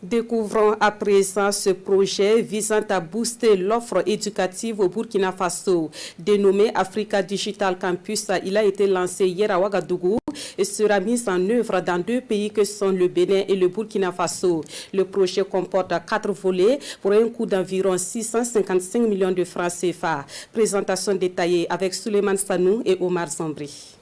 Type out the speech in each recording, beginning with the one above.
Découvrons à présent ce projet visant à booster l'offre éducative au Burkina Faso. Dénommé Africa Digital Campus, il a été lancé hier à Ouagadougou et sera mis en œuvre dans 2 pays que sont le Bénin et le Burkina Faso. Le projet comporte 4 volets pour un coût d'environ 655 millions de francs CFA. Présentation détaillée avec Suleiman Sanou et Omar Zambri.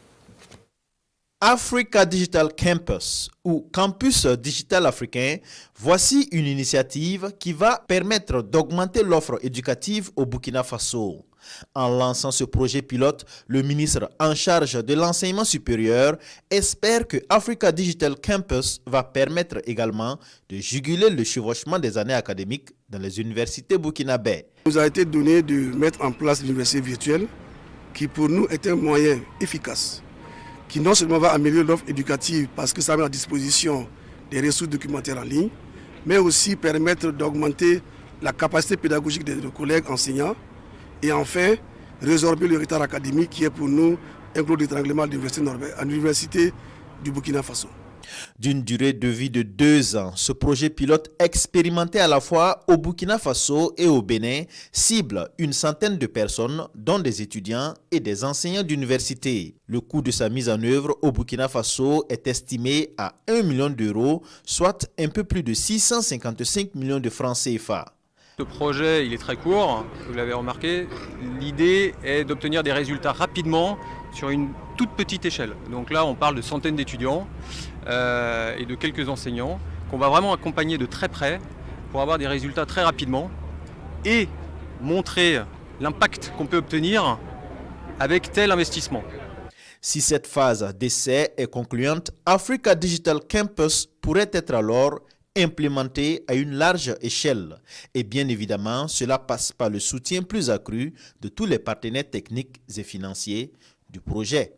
Africa Digital Campus ou Campus Digital Africain, voici une initiative qui va permettre d'augmenter l'offre éducative au Burkina Faso. En lançant ce projet pilote, le ministre en charge de l'enseignement supérieur espère que Africa Digital Campus va permettre également de juguler le chevauchement des années académiques dans les universités burkinabais. Il nous a été donné de mettre en place l'université virtuelle qui pour nous est un moyen efficace qui non seulement va améliorer l'offre éducative parce que ça met à disposition des ressources documentaires en ligne, mais aussi permettre d'augmenter la capacité pédagogique de nos collègues enseignants et enfin résorber le retard académique qui est pour nous un gros d'étranglement de l'université du Burkina Faso. D'une durée de vie de 2 ans, ce projet pilote expérimenté à la fois au Burkina Faso et au Bénin cible une centaine de personnes, dont des étudiants et des enseignants d'université. Le coût de sa mise en œuvre au Burkina Faso est estimé à 1 million d'euros, soit un peu plus de 655 millions de francs CFA. Ce projet, il est très court, vous l'avez remarqué. L'idée est d'obtenir des résultats rapidement sur une toute petite échelle. Donc là, on parle de centaines d'étudiants et de quelques enseignants qu'on va vraiment accompagner de très près pour avoir des résultats très rapidement et montrer l'impact qu'on peut obtenir avec tel investissement. Si cette phase d'essai est concluante, Africa Digital Campus pourrait être alors implémenté à une large échelle. Et bien évidemment, cela passe par le soutien plus accru de tous les partenaires techniques et financiers du projet.